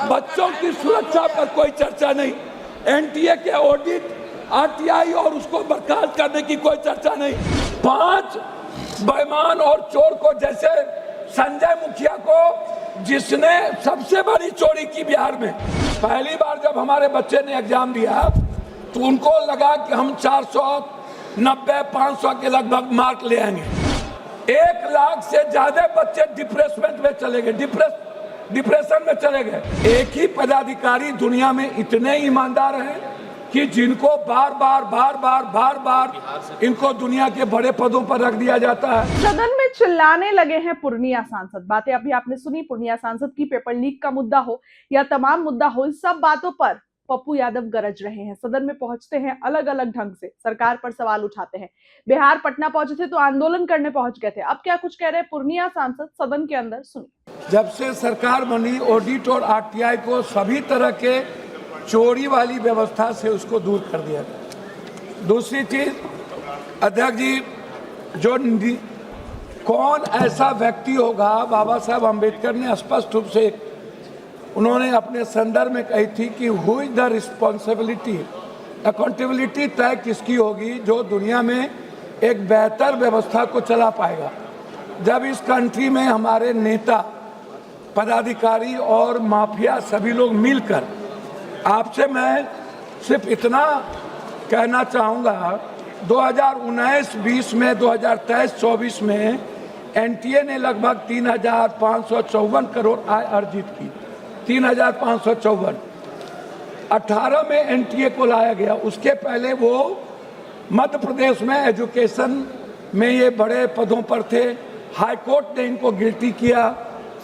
बच्चों की सुरक्षा पर कोई चर्चा नहीं, एनटीए के ऑडिट, आरटीआई और उसको बर्खास्त करने की कोई चर्चा नहीं। 5 बेईमान और चोर को, जैसे संजय मुखिया को, जिसने सबसे बड़ी चोरी की बिहार में। पहली बार जब हमारे बच्चे ने एग्जाम दिया तो उनको लगा कि हम 490-500 के लगभग मार्क ले आएंगे। 1 लाख से ज्यादा बच्चे डिप्रेशन में चले गए, डिप्रेशन में चले गए। एक ही पदाधिकारी दुनिया में इतने ईमानदार हैं कि जिनको बार बार इनको दुनिया के बड़े पदों पर रख दिया जाता है। सदन में चिल्लाने लगे हैं पूर्णिया सांसद। बातें अभी आपने सुनी। पूर्णिया सांसद की पेपर लीक का मुद्दा हो या तमाम मुद्दा हो, इस सब बातों पर पप्पू यादव गरज रहे हैं। सदन में पहुंचते हैं, अलग अलग ढंग से सरकार पर सवाल उठाते हैं। बिहार पटना पहुंचे थे तो आंदोलन करने पहुंच गए थे। अब क्या कुछ कह रहे हैं पूर्णिया सांसद सदन के अंदर, सुनिए। जब से सरकार बनी, ऑडिट और आरटीआई को सभी तरह के चोरी वाली व्यवस्था से उसको दूर कर दिया गया। दूसरी चीज, अध्यक्ष जी, जो कौन ऐसा व्यक्ति होगा, बाबा साहब अम्बेडकर ने स्पष्ट रूप से उन्होंने अपने संदर्भ में कही थी कि who is the responsibility, accountability तय किसकी होगी जो दुनिया में एक बेहतर व्यवस्था को चला पाएगा। जब इस कंट्री में हमारे नेता, पदाधिकारी और माफिया सभी लोग मिलकर, आपसे मैं सिर्फ इतना कहना चाहूँगा, 2019-20 में, 2023-24 में एनटीए ने लगभग 3,554 करोड़ आय अर्जित की। 3,554 18 में एनटीए को लाया गया। उसके पहले वो मध्य प्रदेश में एजुकेशन में ये बड़े पदों पर थे। हाई कोर्ट ने इनको गिल्टी किया,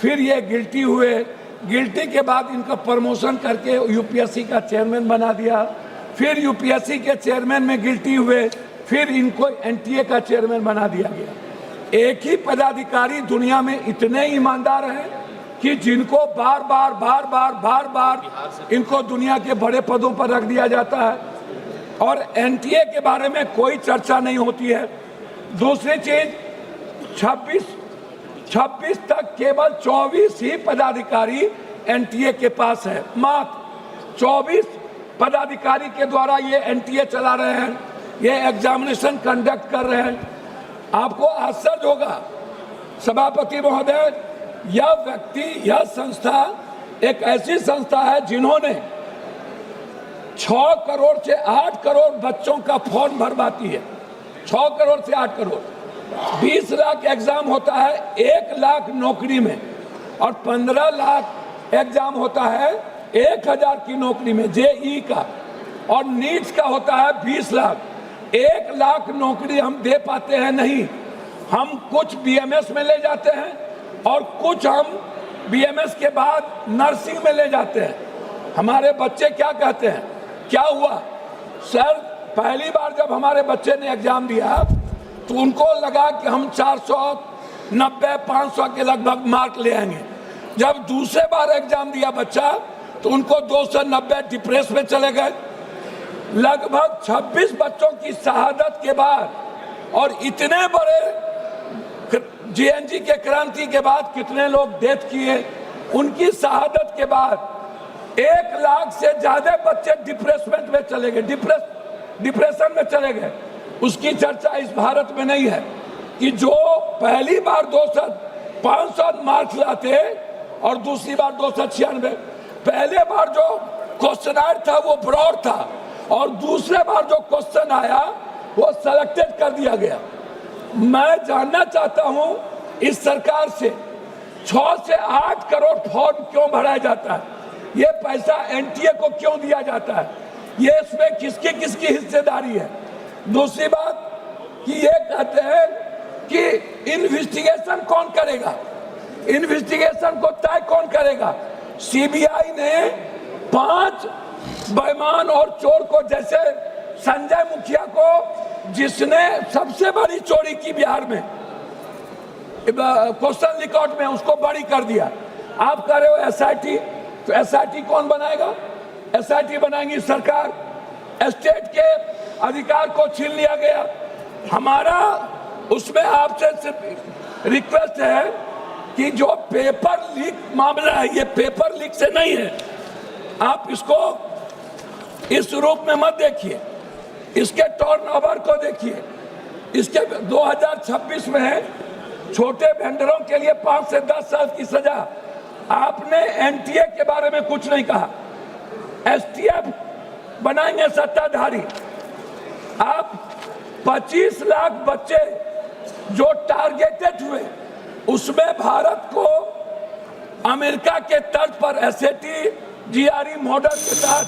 फिर ये गिल्टी हुए। गिल्टी के बाद इनका प्रमोशन करके यूपीएससी का चेयरमैन बना दिया। फिर यूपीएससी के चेयरमैन में गिल्टी हुए, फिर इनको एनटीए का चेयरमैन बना दिया गया। एक ही पदाधिकारी दुनिया में इतने ईमानदार हैं कि जिनको बार बार इनको दुनिया के बड़े पदों पर रख दिया जाता है और एनटीए के बारे में कोई चर्चा नहीं होती है। दूसरी चीज, 26 तक केवल 24 ही पदाधिकारी एनटीए के पास है। मात्र 24 पदाधिकारी के द्वारा ये एनटीए चला रहे हैं, ये एग्जामिनेशन कंडक्ट कर रहे हैं। आपको आश्चर्य होगा सभापति महोदय, यह व्यक्ति, यह संस्था एक ऐसी संस्था है जिन्होंने 6 करोड़ से 8 करोड़ बच्चों का फॉर्म भरवाती है। 6 करोड़ से 8 करोड़, 20 लाख एग्जाम होता है 1 लाख नौकरी में, और 15 लाख एग्जाम होता है 1000 की नौकरी में, जेई का, और नीट्स का होता है 20 लाख। 1 लाख नौकरी हम दे पाते हैं नहीं। हम कुछ बीएमएस में ले जाते हैं और कुछ हम बीएमएस के बाद नर्सिंग में ले जाते हैं। हमारे बच्चे क्या कहते हैं, क्या हुआ सर, पहली बार जब हमारे बच्चे ने एग्जाम दिया तो उनको लगा कि हम 490-500 के लगभग मार्क ले आएंगे। जब दूसरे बार एग्जाम दिया बच्चा तो उनको 290 डिप्रेशन में चले गए। लगभग 26 बच्चों की शहादत के बाद और इतने बड़े जीएनजी के क्रांति के बाद कितने लोग डेथ किए, उनकी शहादत के बाद 1 लाख से ज्यादा बच्चे डिप्रेशन में चले गए, डिप्रेशन में चले गए। उसकी चर्चा इस भारत में नहीं है कि जो पहली बार 500 मार्क्स लाते और दूसरी बार 296। पहले बार जो क्वेश्चन था वो ब्रॉड था और दूसरे बार जो क्वेश्चन आया वो सेलेक्टेड कर दिया गया। मैं जानना चाहता हूं इस सरकार से 6 से 8 करोड़ फॉर्म क्यों भराया जाता है, ये पैसा एनटीए को क्यों दिया जाता है, ये इसमें किसकी हिस्सेदारी है। दूसरी बात कि ये कहते हैं कि इन्वेस्टिगेशन कौन करेगा, इन्वेस्टिगेशन को तय कौन करेगा। सीबीआई ने 5 बेईमान और चोर को, जैसे संजय मुखिया को, जिसने सबसे बड़ी चोरी की बिहार में क्वेश्चन रिकॉर्ड में, उसको बरी कर दिया। आप कह रहे हो एसआईटी, तो एसआईटी कौन बनाएगा, एसआईटी बनाएंगी सरकार। स्टेट के अधिकार को छीन लिया गया। हमारा उसमें आपसे सिर्फ रिक्वेस्ट है कि जो पेपर लीक मामला है, ये पेपर लीक से नहीं है, आप इसको इस रूप में मत देखिए, इसके टर्नओवर को देखिए। इसके 2026 में छोटे वेंडरों के लिए 5 से 10 साल की सजा। आपने एनटीए के बारे में कुछ नहीं कहा। एसटीएफ बनाएंगे सत्ताधारी। आप 25 लाख बच्चे जो टारगेटेड हुए, उसमें भारत को अमेरिका के तर्ज पर एसएटी जीआरई मॉडल के साथ,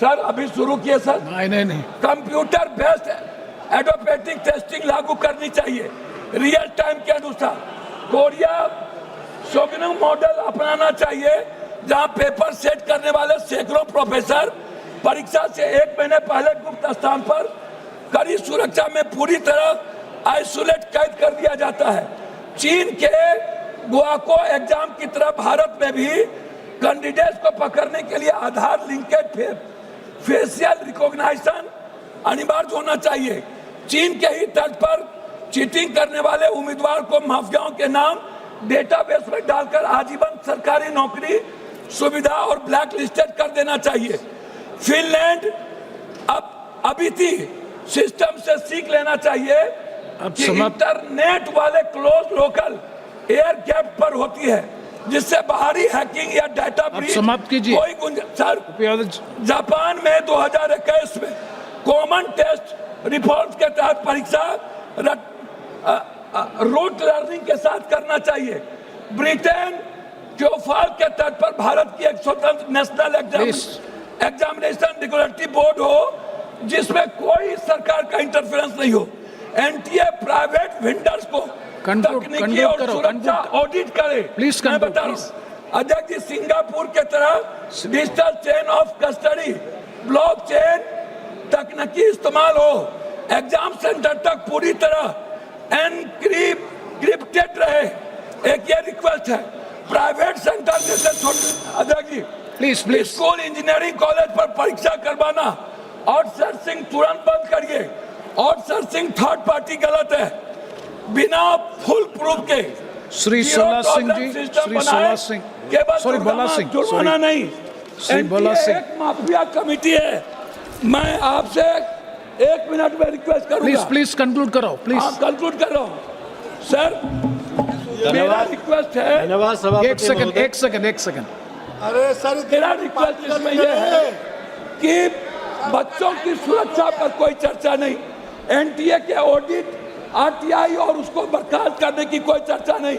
सर अभी शुरू किए सर, नहीं कंप्यूटर बेस्ड एडोप्टिक टेस्टिंग लागू करनी चाहिए रियल टाइम के अनुसार। कोरिया शोगनम मॉडल अपनाना चाहिए, जहां पेपर सेट करने वाले सैकड़ों प्रोफेसर परीक्षा से 1 महीने पहले गुप्त स्थान पर कड़ी सुरक्षा में पूरी तरह आइसोलेट कैद कर दिया जाता है। चीन के गुआको एग्जाम की तरह भारत में भी कैंडिडेट्स को पकड़ने के लिए आधार लिंकेज फेशियल रिकॉग्निशन अनिवार्य होना चाहिए। चीन के ही तर्ज पर चीटिंग करने वाले उम्मीदवार को माफियाओं के नाम डेटाबेस में डालकर आजीवन सरकारी नौकरी सुविधा और ब्लैक लिस्टेड कर देना चाहिए। फिनलैंड अभी थी सिस्टम से सीख लेना चाहिए कि इंटरनेट वाले क्लोज लोकल एयर गैप पर होती है, जिससे बाहरी हैकिंग या डाटा ब्रीच कोई गुंजाइश। जापान में 2021 में कॉमन टेस्ट रिफॉर्म्स के तहत परीक्षा रूट लर्निंग के साथ करना चाहिए। ब्रिटेन क्योफाल के तर्ज पर भारत की एक स्वतंत्र नेशनल एग्जामिनेशन रेगुलेटरी बोर्ड हो, जिसमें कोई सरकार का इंटरफेरेंस नहीं हो। एनटीए प्राइवेट वेंडर्स को तकनीकी और सुरक्षा ऑडिट करे। मैं बता रहा हूं अध्यक्ष जी, सिंगापुर के तरह digital chain of custody blockchain तकनीकी इस्तेमाल हो, एग्जाम सेंटर तक पूरी तरह एनक्रिप्टेड रहे। एक ये रिक्वेस्ट है, प्राइवेट सेंटर जैसे छोटे अध्यक्ष जी प्लीज स्कूल इंजीनियरिंग कॉलेज पर परीक्षा करवाना आउटसोर्सिंग तुरंत बंद करिए। आउटसोर्सिंग थर्ड पार्टी गलत है, बिना फुल प्रूफ के। श्री सोला सिंह जी, श्री सोला सिंह, सॉरी भोला सिंह, जुर्माना नहीं। श्री भोला सिंह, एक माफिया कमेटी है। मैं आपसे 1 मिनट में रिक्वेस्ट करूंगा, प्लीज कंक्लूड करो, प्लीज कंक्लूड कर रहा हूं सर। मेरा रिक्वेस्ट है, धन्यवाद सभापति। एक सेकंड। अरे सर, मेरा रिक्वेस्ट इसमें यह है कि बच्चों की सुरक्षा पर कोई चर्चा नहीं, एनटीए के ऑडिट आरटीआई और उसको बर्खास्त करने की कोई चर्चा नहीं।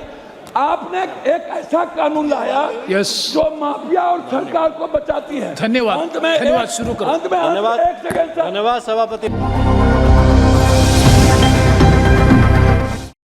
आपने एक ऐसा कानून लाया जो माफिया और सरकार को बचाती है। धन्यवाद, शुरू करो। अंत में 1 सेकंड, धन्यवाद सभापति।